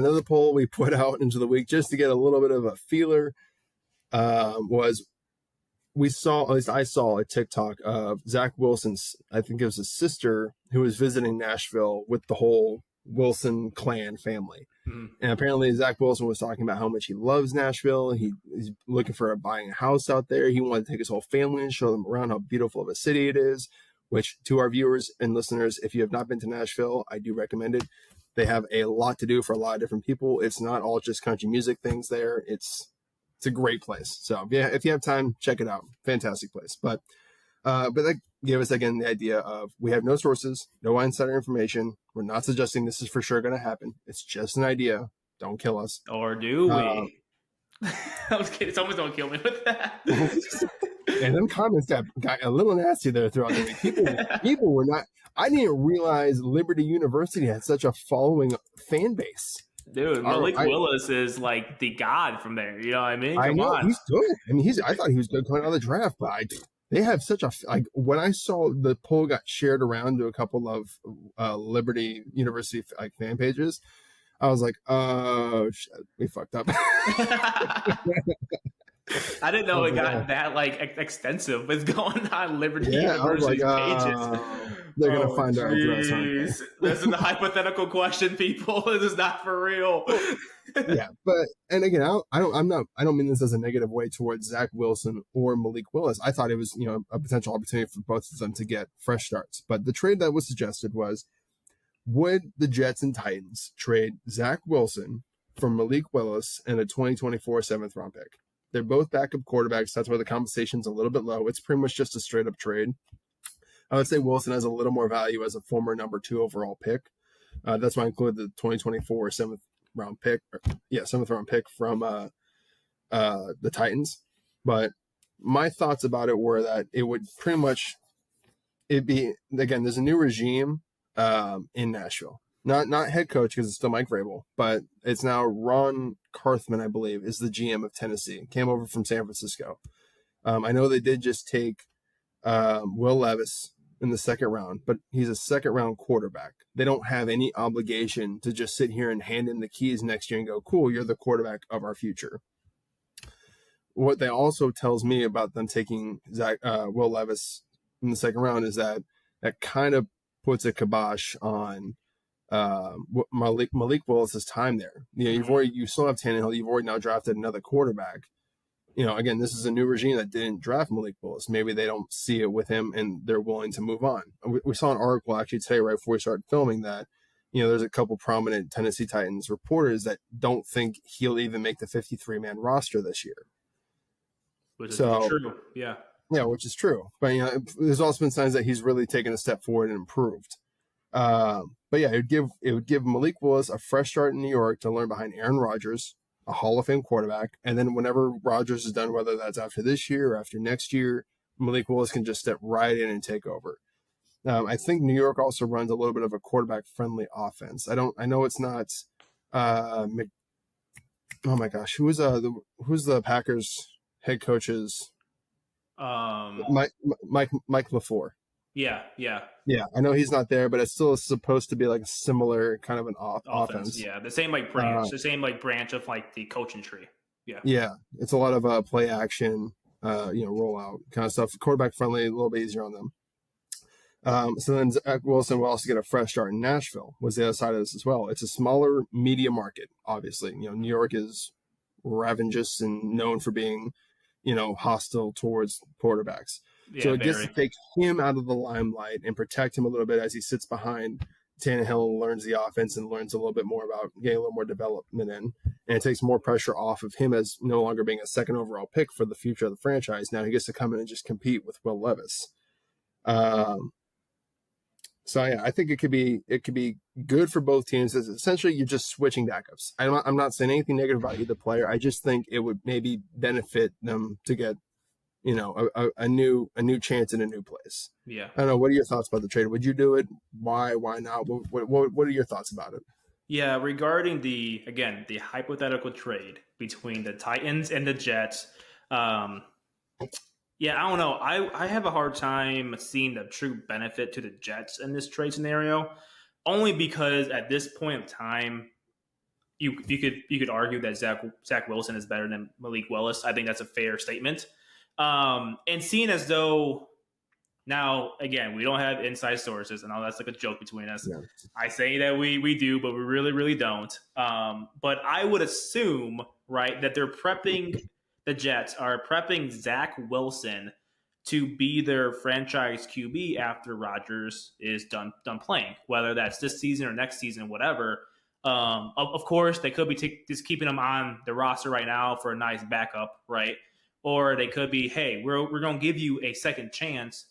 Another poll we put out into the week just to get a little bit of a feeler was we saw, at least I saw a TikTok of Zach Wilson's, I think it was his sister, who was visiting Nashville with the whole Wilson clan family. Mm-hmm. And apparently Zach Wilson was talking about how much he loves Nashville. He's looking for buying a house out there. He wanted to take his whole family and show them around how beautiful of a city it is, which to our viewers and listeners, if you have not been to Nashville, I do recommend it. They have a lot to do for a lot of different people. It's not all just country music things there. It's a great place. So yeah, if you have time, check it out. Fantastic place. But that gave us again the idea of we have no sources, no insider information. We're not suggesting this is for sure going to happen. It's just an idea. Don't kill us. Or do we? I was kidding. Someone's don't kill me with that. And them comments got a little nasty there throughout the week. People were not. I didn't realize Liberty University had such a following fan base. Dude, Malik Willis is like the god from there. You know what I mean? Come on. He's good. I mean, I thought he was good coming out of the draft, but they have such a when I saw the poll got shared around to a couple of Liberty University fan pages, I was like, oh shit, we fucked up. I didn't know it got that extensive. What's going on Liberty University pages? They're gonna find our address. This is a hypothetical question, people. This is not for real. Yeah, but and again, I don't mean this as a negative way towards Zach Wilson or Malik Willis. I thought it was a potential opportunity for both of them to get fresh starts. But the trade that was suggested was, would the Jets and Titans trade Zach Wilson for Malik Willis and a 2024 7th round pick? They're both backup quarterbacks. That's where the compensation's a little bit low. It's pretty much just a straight up trade. I would say Wilson has a little more value as a former number 2 overall pick. That's why I included the 2024 7th round pick. 7th round pick from the Titans. But my thoughts about it were that it would pretty much be, again, there's a new regime in Nashville. Not head coach because it's still Mike Vrabel, but it's now Ron Carthman, I believe, is the GM of Tennessee. Came over from San Francisco. I know they did just take Will Levis in the second round, but he's a second round quarterback. They don't have any obligation to just sit here and hand in the keys next year and go, cool, you're the quarterback of our future. What that also tells me about them taking Will Levis in the second round is that kind of puts a kibosh on Malik Willis' time there. You still have Tannehill. You've already now drafted another quarterback. Again, this is a new regime that didn't draft Malik Willis. Maybe they don't see it with him and they're willing to move on. We saw an article actually today right before we started filming that, there's a couple prominent Tennessee Titans reporters that don't think he'll even make the 53-man roster this year. Which is true. Yeah. Yeah, which is true. But, there's also been signs that he's really taken a step forward and improved. But yeah, it would give Malik Willis a fresh start in New York to learn behind Aaron Rodgers, a Hall of Fame quarterback. And then whenever Rodgers is done, whether that's after this year or after next year, Malik Willis can just step right in and take over. I think New York also runs a little bit of a quarterback friendly offense. I know it's not, oh my gosh, who's the Packers head coach's, Mike LaFleur. Yeah. I know he's not there, but it's still supposed to be like a similar kind of an offense. Yeah, the same branch, branch of the coaching tree. Yeah, it's a lot of play action, rollout kind of stuff. Quarterback friendly, a little bit easier on them. So then Zach Wilson will also get a fresh start in Nashville. Was the other side of this as well? It's a smaller media market, obviously. New York is ravenous and known for being, hostile towards quarterbacks. Yeah, so it gets to take him out of the limelight and protect him a little bit as he sits behind Tannehill and learns the offense and learns a little bit more about getting a little more development in. And it takes more pressure off of him as no longer being a second overall pick for the future of the franchise. Now he gets to come in and just compete with Will Levis. So yeah, I think it could be good for both teams. It's essentially, you're just switching backups. I'm not saying anything negative about either player. I just think it would maybe benefit them to get a new chance in a new place. Yeah. I don't know. What are your thoughts about the trade? Would you do it? Why not? What are your thoughts about it? Yeah, regarding the hypothetical trade between the Titans and the Jets. Yeah, I don't know. I have a hard time seeing the true benefit to the Jets in this trade scenario, only because at this point of time, you could argue that Zach Wilson is better than Malik Willis. I think that's a fair statement. And seeing as though now, again, we don't have inside sources, and all that's like a joke between us. Yeah. I say that we do, but we really, really don't. But I would assume, right, that the Jets are prepping Zach Wilson to be their franchise QB after Rodgers is done playing, whether that's this season or next season, whatever. Of course, they could be just keeping him on the roster right now for a nice backup, right? Or they could be, hey, we're going to give you a second chance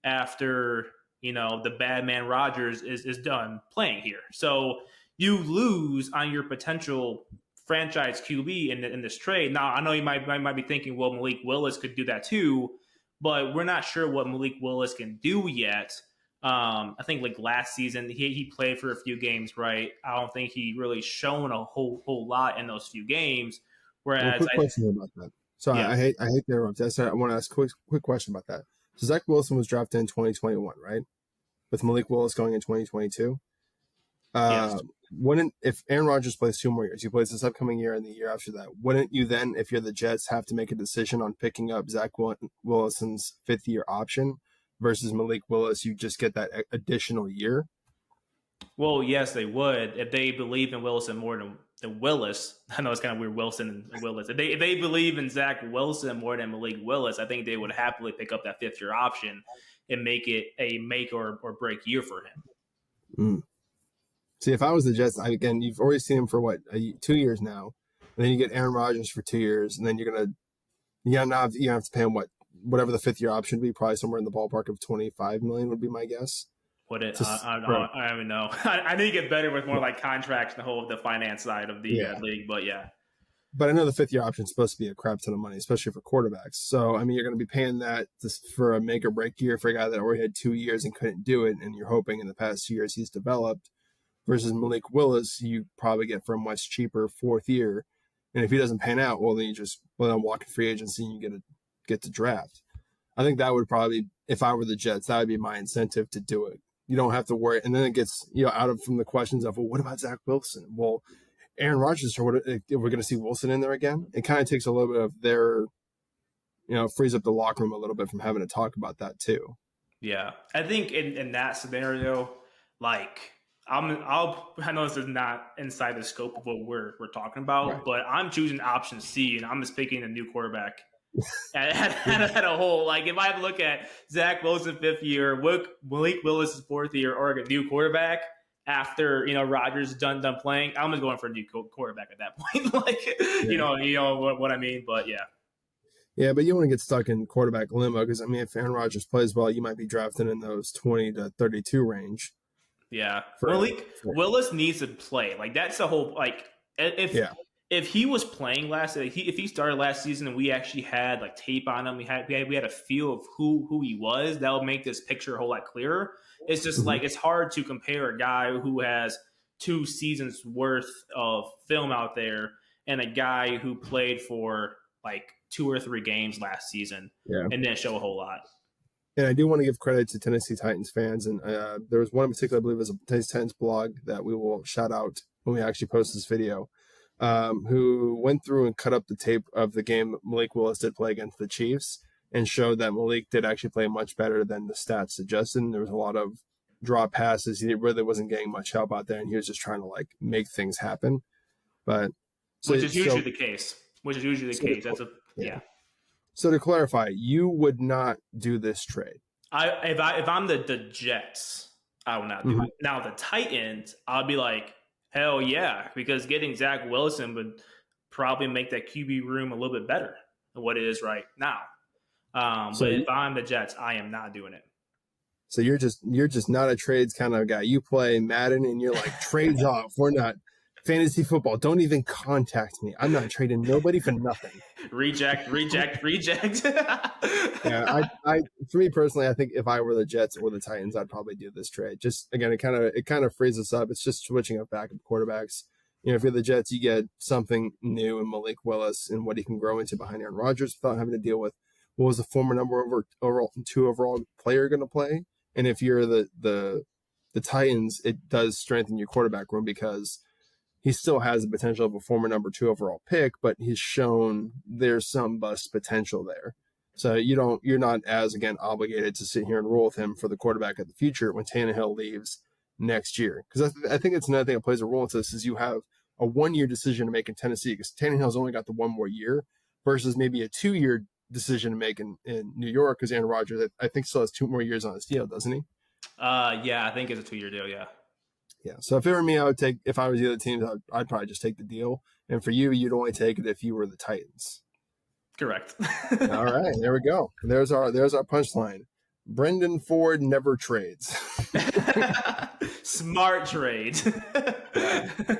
after, the bad man Rodgers is done playing here. So you lose on your potential franchise QB in this trade. Now, I know you might be thinking, well, Malik Willis could do that too, but we're not sure what Malik Willis can do yet. I think like last season, he played for a few games, right? I don't think he really shown a whole lot in those few games. Whereas, quick question about that. So yeah. I hate to interrupt. I want to ask a quick question about that. So Zach Wilson was drafted in 2021, right? With Malik Willis going in 2022. Yes. If Aaron Rodgers plays 2 more years, he plays this upcoming year and the year after that, wouldn't you then, if you're the Jets, have to make a decision on picking up Zach Wilson's 5th-year option versus Malik Willis? You just get that additional year? Well, yes, they would if they believe in Wilson more than Willis. I know it's kind of weird, Wilson and Willis. If they believe in Zach Wilson more than Malik Willis, I think they would happily pick up that 5th-year option and make it a make or break year for him. Mm. See, if I was the Jets, you've already seen him for 2 years now, and then you get Aaron Rodgers for 2 years, and then you're gonna have to pay him whatever the 5th-year option would be, probably somewhere in the ballpark of $25 million would be my guess. I don't even know. I need to get better with more like contracts and the finance side of the league, but yeah. But I know the 5th-year option is supposed to be a crap ton of money, especially for quarterbacks. So, you're going to be paying that just for a make or break year for a guy that already had 2 years and couldn't do it, and you're hoping in the past 2 years he's developed. Versus Malik Willis, you probably get for a much cheaper 4th year. And if he doesn't pan out, well, then you just walk in free agency and you get to draft. I think that would probably, if I were the Jets, that would be my incentive to do it. You don't have to worry. And then it gets, from the questions of, well, what about Zach Wilson? Well, Aaron Rodgers, we're going to see Wilson in there again. It kind of takes a little bit of their, frees up the locker room a little bit from having to talk about that too. Yeah. I think in that scenario, like, I know this is not inside the scope of what we're talking about, right. But I'm choosing option C, and I'm just picking a new quarterback at a whole. Like, if I have to look at Zach Wilson 5th year, Malik Willis' 4th year, or a new quarterback after Rodgers done playing, I'm just going for a new quarterback at that point. Like, yeah. you know what I mean. But yeah. Yeah, but you don't want to get stuck in quarterback limbo because if Aaron Rodgers plays well, you might be drafted in those 20 to 32 range. Yeah, Malik Willis needs to play. Like, that's the whole, like, if he was playing if he started last season and we actually had like tape on him, we had a feel of who he was, that would make this picture a whole lot clearer. It's just like, it's hard to compare a guy who has 2 seasons worth of film out there and a guy who played for like 2 or 3 games last season and didn't show a whole lot. And I do want to give credit to Tennessee Titans fans. And there was one in particular, I believe it was a Tennessee Titans blog that we will shout out when we actually post this video, who went through and cut up the tape of the game Malik Willis did play against the Chiefs and showed that Malik did actually play much better than the stats suggested. And there was a lot of draw passes. He really wasn't getting much help out there, and he was just trying to like make things happen. But which is usually the case. That's yeah. So to clarify, you would not do this trade. If I'm the Jets, I would not do it. Now the Titans, I'll be like, hell yeah, because getting Zach Wilson would probably make that QB room a little bit better than what it is right now. But if I'm the Jets, I am not doing it. So you're just not a trades kind of guy. You play Madden and you're like, trades off. We're not. Fantasy football, don't even contact me. I'm not trading nobody for nothing. Reject. Yeah, I for me personally, I think if I were the Jets or the Titans, I'd probably do this trade. Just again, it kind of frees us up. It's just switching up backup quarterbacks. If you're the Jets, you get something new in Malik Willis and what he can grow into behind Aaron Rodgers without having to deal with what was the former number overall 2 overall player going to play. And if you're the Titans, it does strengthen your quarterback room because he still has the potential of a former number 2 overall pick, but he's shown there's some bust potential there. So you're not as, again, obligated to sit here and roll with him for the quarterback of the future when Tannehill leaves next year. Because I think it's another thing that plays a role into this is you have a 1-year decision to make in Tennessee because Tannehill's only got the 1 more year versus maybe a 2-year decision to make in New York because Aaron Rodgers, I think, still has 2 more years on his deal, doesn't he? Yeah, I think it's a 2-year deal, yeah. Yeah, so if it were me, if I was the other teams, I'd probably just take the deal. And for you, you'd only take it if you were the Titans. Correct. All right, there we go. There's our punchline. Brendan Ford never trades. Smart trade.